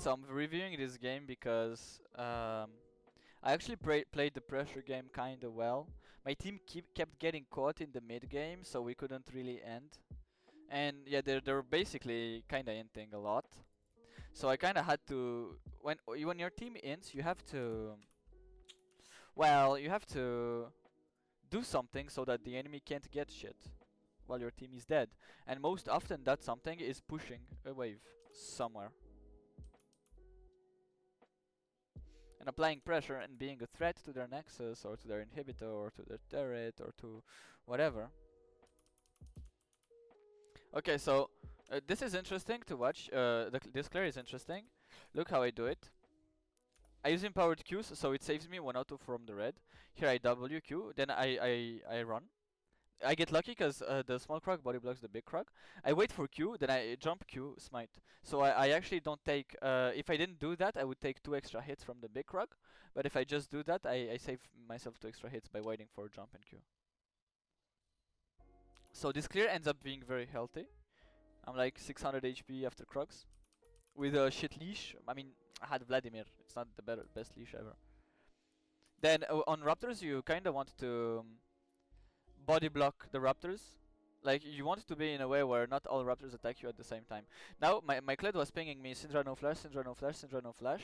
so I'm reviewing this game because I actually played the pressure game kinda well. My team kept getting caught in the mid game, so we couldn't really end. And yeah, they're basically kinda inting a lot. So I kinda had to when your team ints, you have to you have to do something so that the enemy can't get shit while your team is dead. And most often that something is pushing a wave somewhere. And applying pressure and being a threat to their nexus or to their inhibitor or to their turret or to whatever. Okay, so this is interesting to watch. This clear is interesting. Look how I do it. I use empowered Qs, so it saves me 1 auto from the red. Here I WQ, then I run. I get lucky because the small Krog body blocks the big Krog. I wait for Q, then I jump Q, smite. So I actually don't take, if I didn't do that, I would take 2 extra hits from the big Krog. But if I just do that, I save myself 2 extra hits by waiting for jump and Q. So this clear ends up being very healthy. I'm like 600 HP after Krogs. With a shit leash. I mean, I had Vladimir. It's not the best leash ever. Then on Raptors, you kinda want to body block the Raptors. Like, you want it to be in a way where not all Raptors attack you at the same time. Now, my Kled was pinging me Syndra no flash, Syndra no flash, Syndra no flash.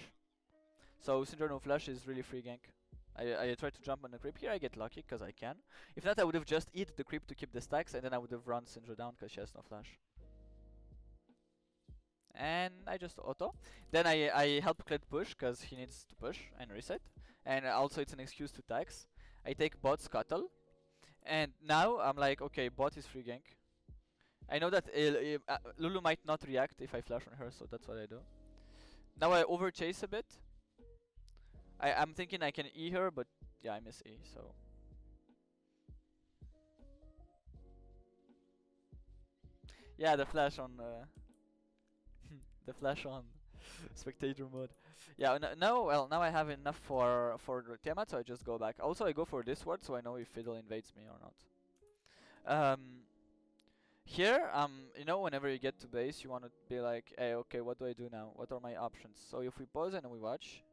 So Syndra no flash is really free gank. I tried to jump on the creep. Here I get lucky because I can. If not, I would have just eat the creep to keep the stacks, and then I would have run Syndra down because she has no flash. And I just auto. Then I help Kled push because he needs to push and reset. And also it's an excuse to tax. I take bot scuttle. And now I'm like, okay, bot is free gank. I know that Lulu might not react if I flash on her, so that's what I do. Now I over chase a bit. I'm thinking I can E her, but yeah, I miss E, so. Yeah, the flash on the flash on spectator mode. Yeah, now I have enough for Tiamat, so I just go back. Also, I go for this ward, so I know if Fiddle invades me or not. Here, you know, whenever you get to base, you want to be like, hey, okay, what do I do now? What are my options? So if we pause and we watch,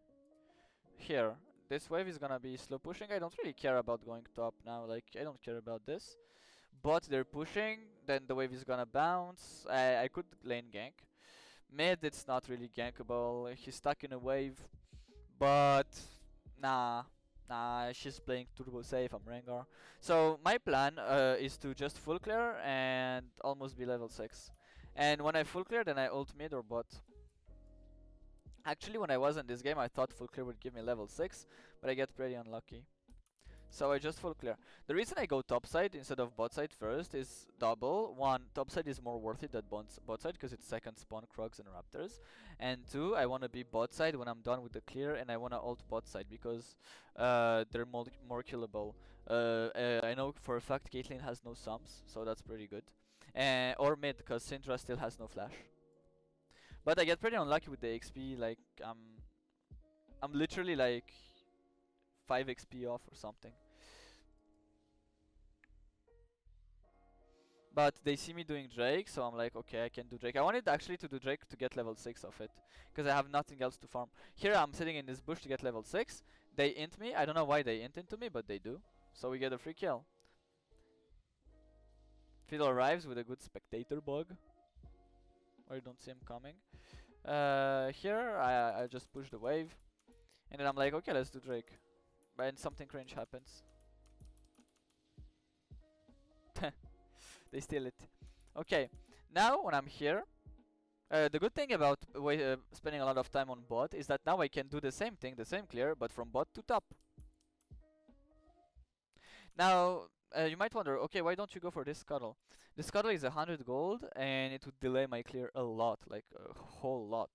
here, this wave is gonna be slow pushing. I don't really care about going top now, like, I don't care about this. But they're pushing, then the wave is gonna bounce. I could lane gank. Mid, it's not really gankable. He's stuck in a wave, but nah. Nah, she's playing turbo safe, I'm Rengar. So my plan is to just full clear and almost be level 6. And when I full clear, then I ult mid or bot. Actually, when I was in this game, I thought full clear would give me level 6, but I get pretty unlucky. So I just full clear. The reason I go top side instead of bot side first is double. One, top side is more worth it than bot side because it's second spawn Krogs and Raptors. And two, I want to be bot side when I'm done with the clear, and I want to ult bot side because they're more killable. I know for a fact Caitlyn has no sums, so that's pretty good. Or mid because Syndra still has no flash. But I get pretty unlucky with the XP. Like I'm literally like 5 XP off or something. But they see me doing Drake, so I'm like, okay, I can do Drake. I wanted actually to do Drake to get level 6 of it, because I have nothing else to farm. Here I'm sitting in this bush to get level 6. They int me. I don't know why they int into me, but they do. So we get a free kill. Fiddle arrives with a good spectator bug, or you don't see him coming. Here I just push the wave, and then I'm like, okay, let's do Drake. But something cringe happens. They steal it. Okay, now when I'm here, the good thing about spending a lot of time on bot is that now I can do the same thing, the same clear, but from bot to top. Now, you might wonder, okay, why don't you go for this scuttle? The scuttle is 100 gold, and it would delay my clear a lot, like a whole lot.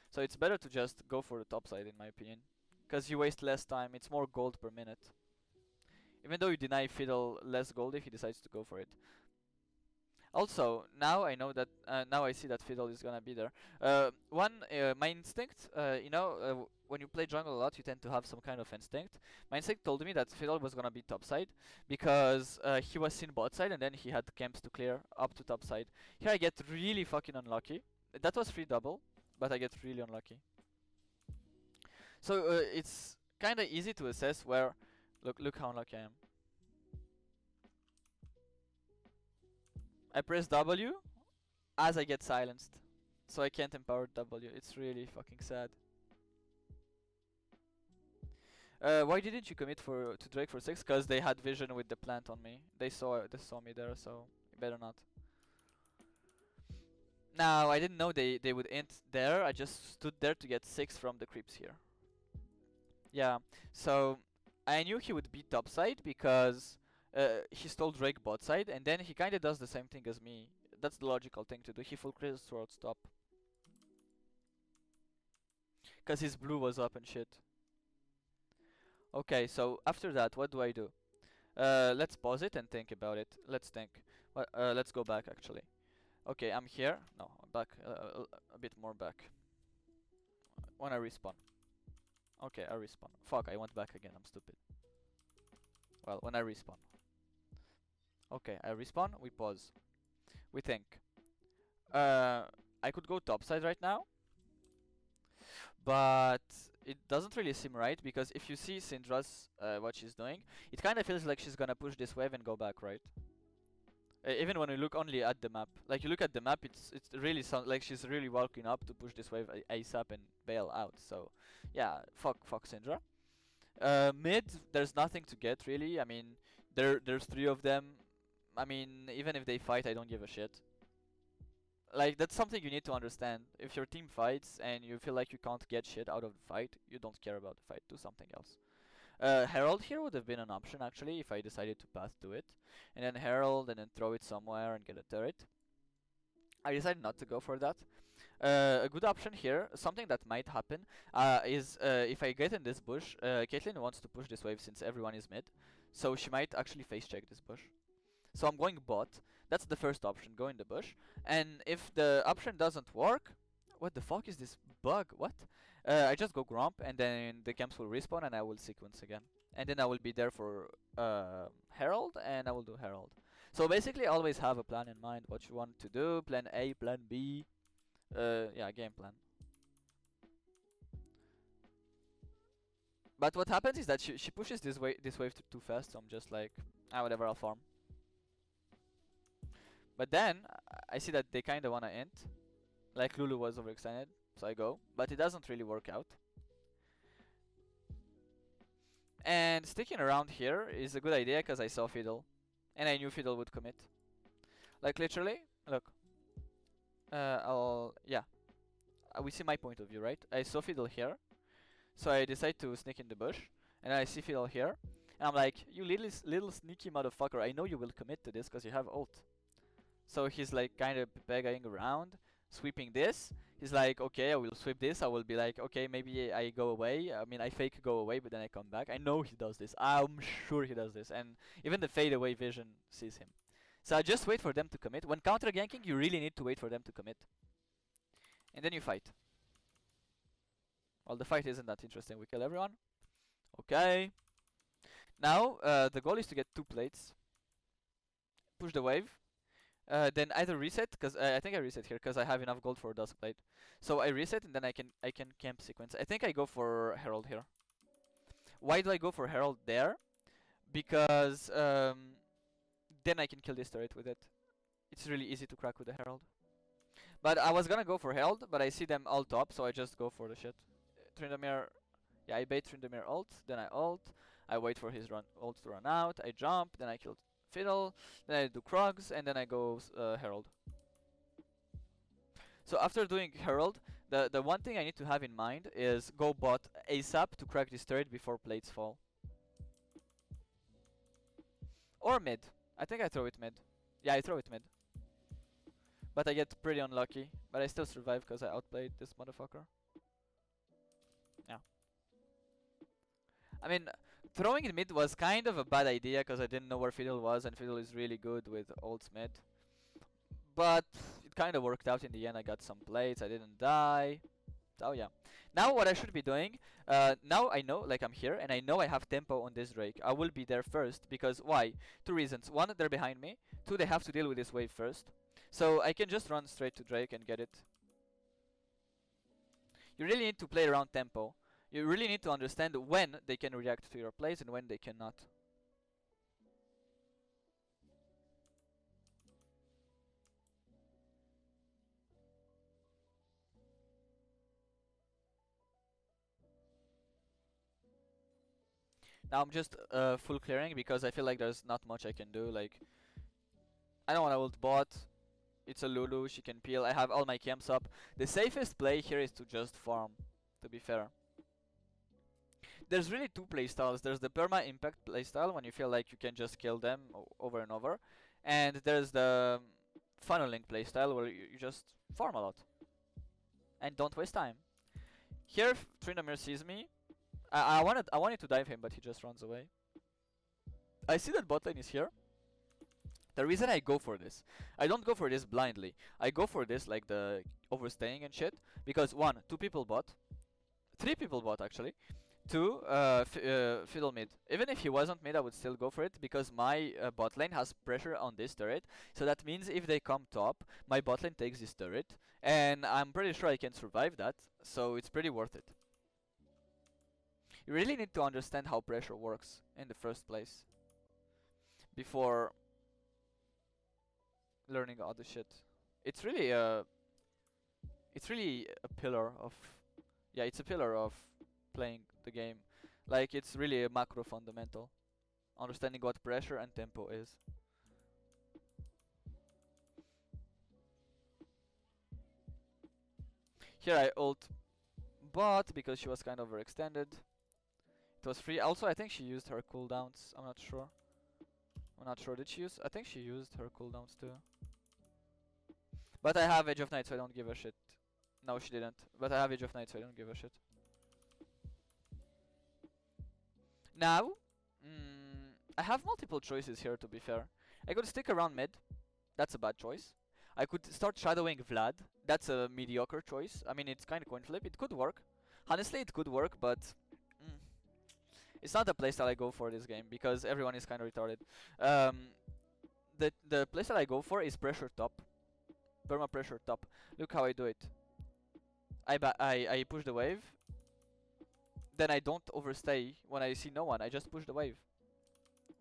So it's better to just go for the top side, in my opinion, because you waste less time. It's more gold per minute. Even though you deny Fiddle less gold if he decides to go for it. Also, now I know that, now I see that Fiddle is gonna be there. My instinct, you know, when you play jungle a lot, you tend to have some kind of instinct. My instinct told me that Fiddle was gonna be top side, because he was seen bot side and then he had camps to clear up to top side. Here I get really fucking unlucky. That was free double, but I get really unlucky. So it's kind of easy to assess where. Look how unlucky I am. I press W as I get silenced, so I can't empower W. It's really fucking sad. Why didn't you commit to Drake for 6? Cause they had vision with the plant on me. They saw me there, so you better not. Now I didn't know they would int there. I just stood there to get 6 from the creeps here. Yeah, so I knew he would be top side because he stole Drake bot side, and then he kinda does the same thing as me. That's the logical thing to do. He full crits towards top. Cause his blue was up and shit. Okay, so after that, what do I do? Let's pause it and think about it. Let's think. Let's go back actually. Okay, I'm here. No, I'm back. A bit more back. When I respawn. Okay, I respawn. Fuck, I went back again. I'm stupid. Well, when I respawn. Okay, I respawn. We pause. We think. I could go topside right now, but it doesn't really seem right because if you see Syndra's what she's doing, it kind of feels like she's gonna push this wave and go back, right? Even when you look only at the map, like you look at the map, it's really like she's really walking up to push this wave ASAP and bail out. So yeah, fuck Syndra. Mid, there's nothing to get really. I mean, there's 3 of them. I mean, even if they fight, I don't give a shit. Like, that's something you need to understand. If your team fights and you feel like you can't get shit out of the fight, you don't care about the fight, do something else. Herald here would have been an option actually if I decided to path to it. And then Herald and then throw it somewhere and get a turret. I decided not to go for that. A good option here, something that might happen, is if I get in this bush, Caitlyn wants to push this wave since everyone is mid. So she might actually face check this bush. So I'm going bot. That's the first option, go in the bush. And if the option doesn't work, what the fuck is this bug? What? I just go Gromp and then the camps will respawn and I will sequence again. And then I will be there for Herald and I will do Herald. So basically always have a plan in mind, what you want to do, plan A, plan B. Yeah, game plan. But what happens is that she pushes this wave too fast, so I'm just like, whatever, I'll farm. But then I see that they kinda wanna int. Like Lulu was overextended, so I go. But it doesn't really work out. And sticking around here is a good idea because I saw Fiddle. And I knew Fiddle would commit. Like literally, look. Yeah. We see my point of view, right? I saw Fiddle here. So I decide to sneak in the bush. And I see Fiddle here. And I'm like, you little sneaky motherfucker, I know you will commit to this because you have ult. So he's like kind of begging around, sweeping this. He's like, okay, I will sweep this. I will be like, okay, maybe I go away. I mean, I fake go away, but then I come back. I know he does this. I'm sure he does this. And even the fade away vision sees him. So I just wait for them to commit. When counter ganking, you really need to wait for them to commit. And then you fight. Well, the fight isn't that interesting. We kill everyone. Okay. Now, the goal is to get 2 plates. Push the wave. Then either reset, because I think I reset here because I have enough gold for Dusk Blade. So I reset and then I can camp sequence. I think I go for Herald here. Why do I go for Herald there? Because then I can kill this turret with it. It's really easy to crack with the Herald. But I was gonna go for Herald, but I see them all top, so I just go for the shit. Tryndamere, yeah, I bait Tryndamere ult, then I ult. I wait for his ult to run out. I jump, then I kill Fiddle, then I do Krugs, and then I go Herald. So after doing Herald, the one thing I need to have in mind is go bot ASAP to crack this turret before plates fall. Or mid. I think I throw it mid. Yeah, I throw it mid. But I get pretty unlucky. But I still survive because I outplayed this motherfucker. Yeah. I mean, throwing in mid was kind of a bad idea because I didn't know where Fiddle was, and Fiddle is really good with ults mid. But it kind of worked out in the end. I got some plates, I didn't die. So yeah. Now what I should be doing, now I know, like I'm here, and I know I have tempo on this Drake. I will be there first, because why? 2 reasons. 1, they're behind me. 2, they have to deal with this wave first. So I can just run straight to Drake and get it. You really need to play around tempo. You really need to understand when they can react to your plays and when they cannot. Now I'm just full clearing because I feel like there's not much I can do. Like, I don't want to ult bot. It's a Lulu, she can peel. I have all my camps up. The safest play here is to just farm, to be fair. There's really two playstyles. There's the perma impact playstyle when you feel like you can just kill them over and over. And there's the funneling playstyle where you just farm a lot. And don't waste time. Here, if Tryndamere sees me, I wanted to dive him, but he just runs away. I see that bot lane is here. The reason I go for this, I don't go for this blindly. I go for this like the overstaying and shit. Because one, 2 people bot. 3 people bot actually. 2, fiddle mid. Even if he wasn't mid, I would still go for it. Because my bot lane has pressure on this turret. So that means if they come top, my bot lane takes this turret. And I'm pretty sure I can survive that. So it's pretty worth it. You really need to understand how pressure works in the first place. Before learning other shit. It's really a pillar of, yeah, it's a pillar of playing the game. Like, it's really a macro fundamental. Understanding what pressure and tempo is. Here I ult bot because she was kind of overextended. It was free. Also, I think she used her cooldowns. I'm not sure. Did she use? I think she used her cooldowns too. But I have Edge of Night, so I don't give a shit. No, she didn't. But I have Edge of Night, so I don't give a shit. Now, I have multiple choices here, to be fair. I could stick around mid. That's a bad choice. I could start shadowing Vlad. That's a mediocre choice. I mean, it's kind of coin flip. It could work. Honestly, it could work, but it's not the playstyle I go for this game because everyone is kind of retarded. The playstyle I go for is pressure top. Perma pressure top. Look how I do it. I push the wave. Then I don't overstay when I see no one. I just push the wave.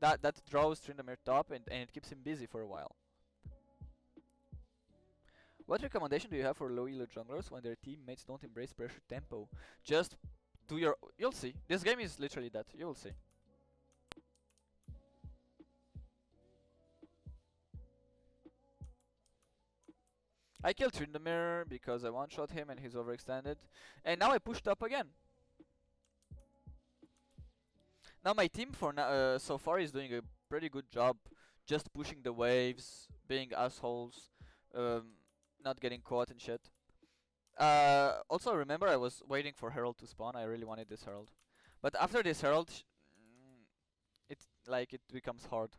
That draws Tryndamere top and it keeps him busy for a while. What recommendation do you have for low elo junglers when their teammates don't embrace pressure tempo? Just do your... You'll see. This game is literally that. You will see. I killed Tryndamere because I one-shot him and he's overextended. And now I pushed up again. Now my team for so far is doing a pretty good job just pushing the waves, being assholes, not getting caught and shit. Also remember I was waiting for Herald to spawn. I really wanted this Herald. But after this Herald, it becomes hard.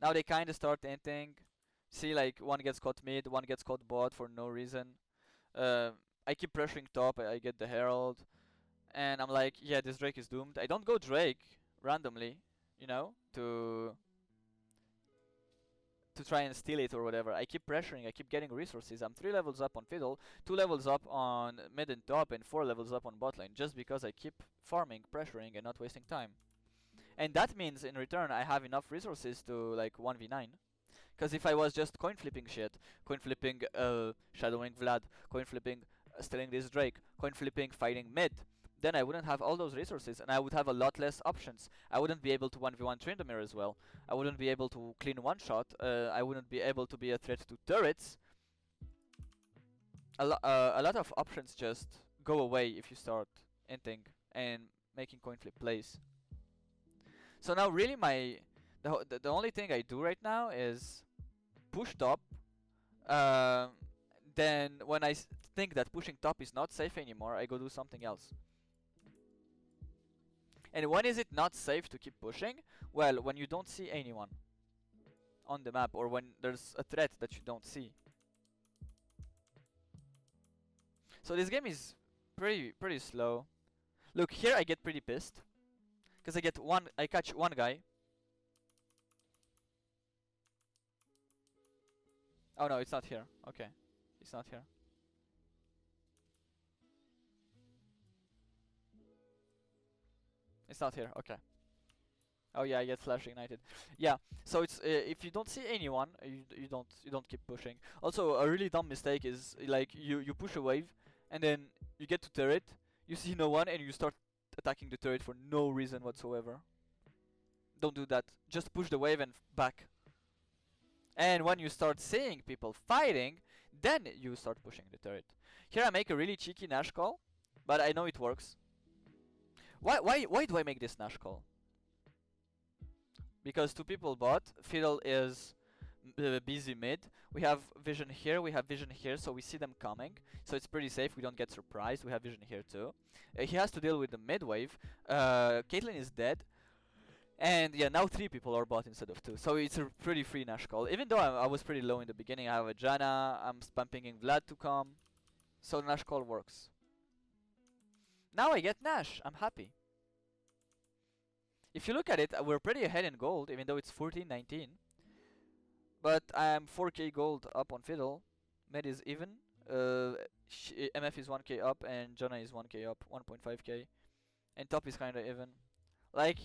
Now they kinda start Inting. See, like, one gets caught mid, one gets caught bot for no reason. I keep pressuring top, I get the Herald. And I'm like, yeah, this Drake is doomed. I don't go Drake randomly, you know, to try and steal it or whatever. I keep pressuring, I keep getting resources. I'm 3 levels up on Fiddle, 2 levels up on mid and top, and 4 levels up on bot lane, just because I keep farming, pressuring, and not wasting time. And that means in return I have enough resources to like 1v9. Because if I was just coin flipping shit, coin flipping shadowing Vlad, coin flipping stealing this Drake, coin flipping fighting mid, then I wouldn't have all those resources and I would have a lot less options. I wouldn't be able to 1v1 Tryndamere as well. I wouldn't be able to clean one shot. I wouldn't be able to be a threat to turrets. A lot of options just go away if you start inting and making coin flip plays. So now really the only thing I do right now is push top. Then when I think that pushing top is not safe anymore, I go do something else. And when is it not safe to keep pushing? Well, when you don't see anyone on the map, or when there's a threat that you don't see. So this game is pretty slow. Look, here I get pretty pissed. Because I catch one guy. Oh no, it's not here. Okay. It's not here. It's not here. Okay. Oh yeah, I get flash ignited. Yeah. So it's if you don't see anyone, you don't keep pushing. Also, a really dumb mistake is like you push a wave, and then you get to turret, you see no one, and you start attacking the turret for no reason whatsoever. Don't do that. Just push the wave and back. And when you start seeing people fighting, then you start pushing the turret. Here I make a really cheeky Nash call, but I know it works. Why do I make this Nash call? Because two people bot, Fiddle is busy mid. We have vision here, we have vision here, so we see them coming. So it's pretty safe, we don't get surprised. We have vision here too. He has to deal with the mid wave. Caitlyn is dead. And yeah, now 3 people are bot instead of 2. So it's a pretty free Nash call. Even though I was pretty low in the beginning, I have a Janna, I'm spamming Vlad to come. So Nash call works. Now I get Nash, I'm happy. If you look at it, we're pretty ahead in gold, even though it's 14-19. But I'm 4k gold up on Fiddle. Med is even. MF is 1k up, and Janna is 1k up, 1.5k. And top is kinda even. Like,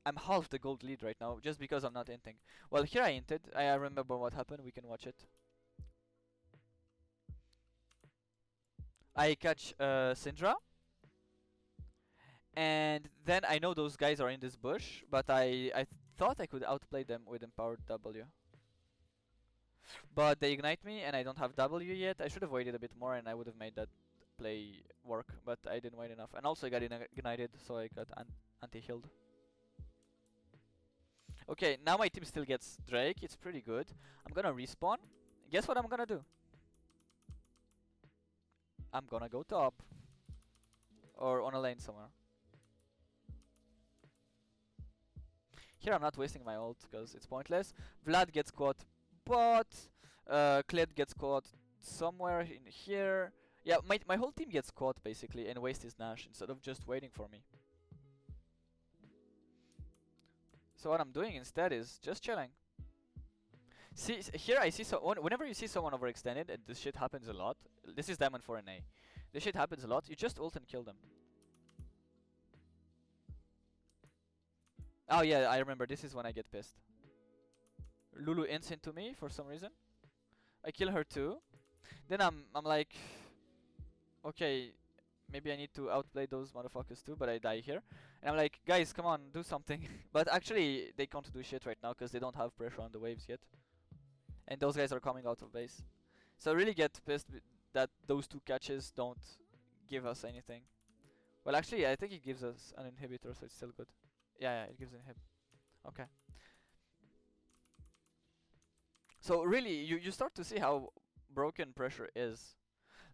I'm half the gold lead right now, just because I'm not inting. Well, here I inted. I remember what happened, we can watch it. I catch Syndra. And then I know those guys are in this bush, but I thought I could outplay them with empowered W. But they ignite me and I don't have W yet. I should have waited a bit more and I would have made that play work, but I didn't wait enough. And also I got ignited, so I got anti-healed. Okay, now my team still gets Drake, it's pretty good. I'm gonna respawn. Guess what I'm gonna do? I'm gonna go top. Or on a lane somewhere. Here I'm not wasting my ult because it's pointless. Vlad gets caught bot. Kled gets caught somewhere in here. Yeah, my whole team gets caught basically and waste his Nash instead of just waiting for me. So what I'm doing instead is just chilling. See, here I see whenever you see someone overextended, and this shit happens a lot. This is Diamond 4 NA. This shit happens a lot. You just ult and kill them. Oh yeah, I remember. This is when I get pissed. Lulu ints into me for some reason. I kill her too. Then I'm like, okay, maybe I need to outplay those motherfuckers too, but I die here. And I'm like, guys, come on, do something. But actually, they can't do shit right now because they don't have pressure on the waves yet. And those guys are coming out of base. So I really get pissed that those 2 catches don't give us anything. Well, actually, I think it gives us an inhibitor, so it's still good. Yeah, it gives inhib. Okay. So really, you start to see how broken pressure is.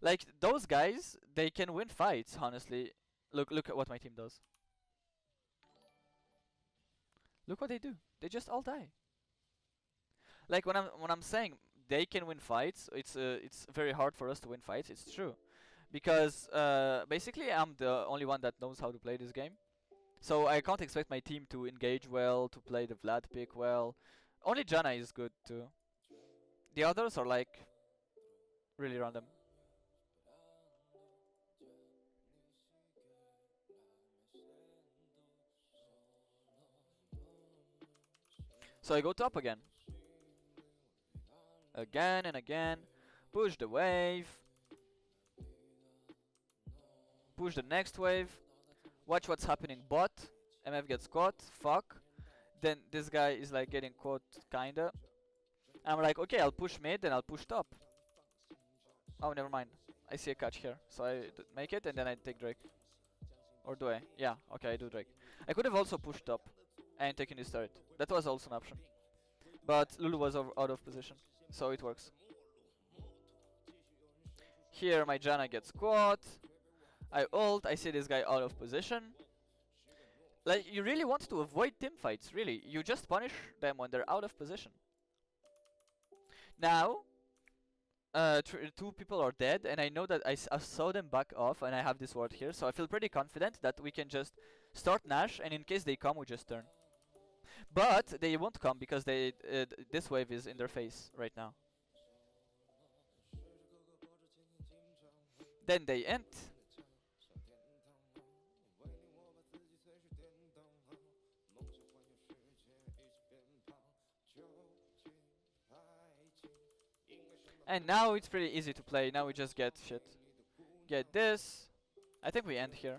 Like, those guys, they can win fights, honestly. Look at what my team does. Look what they do. They just all die. Like, when I'm saying they can win fights, it's very hard for us to win fights. It's true. Because basically I'm the only one that knows how to play this game. So I can't expect my team to engage well, to play the Vlad pick well. Only Janna is good too. The others are like really random. So I go top again. Again and again. Push the wave. Push the next wave. Watch what's happening bot. MF gets caught. Fuck. Then this guy is like getting caught kinda. And I'm like, okay, I'll push mid and I'll push top. Oh, never mind. I see a catch here. So I make it and then I take Drake. Or do I? Yeah, okay, I do Drake. I could have also pushed top and taken his turret. That was also an option. But Lulu was out of position. So it works. Here my Janna gets caught. I ult, I see this guy out of position. Like, you really want to avoid team fights, really. You just punish them when they're out of position. Now, 2 people are dead, and I know that I saw them back off, and I have this ward here, so I feel pretty confident that we can just start Nash, and in case they come, we just turn. But they won't come because this wave is in their face right now. Then they end. And now it's pretty easy to play. Now we just get shit. Get this. I think we end here.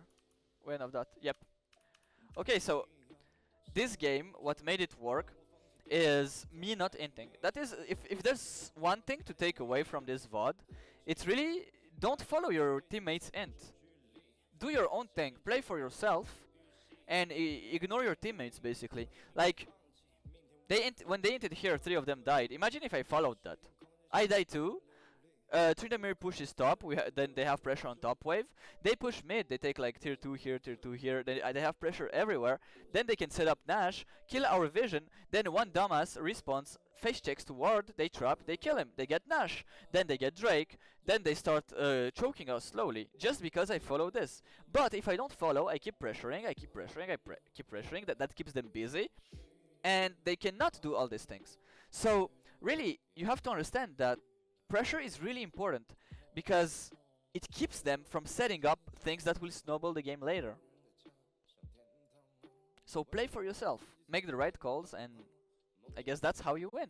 We end of that. Yep. Okay, so this game, what made it work is me not inting. That is, if there's one thing to take away from this VOD, it's really don't follow your teammates' int. Do your own thing, play for yourself, and ignore your teammates basically. Like, when they inted here, 3 of them died. Imagine if I followed that. I die too. Tryndamere pushes top, then they have pressure on top wave. They push mid, they take like tier 2 here, tier 2 here, they have pressure everywhere. Then they can set up Nash, kill our vision, then one dumbass respawns, face checks to ward, they trap, they kill him, they get Nash, then they get Drake, then they start choking us slowly, just because I follow this. But if I don't follow, I keep pressuring, I keep pressuring, keep pressuring, that keeps them busy, and they cannot do all these things. So really, you have to understand that pressure is really important because it keeps them from setting up things that will snowball the game later. So play for yourself, make the right calls, and I guess that's how you win.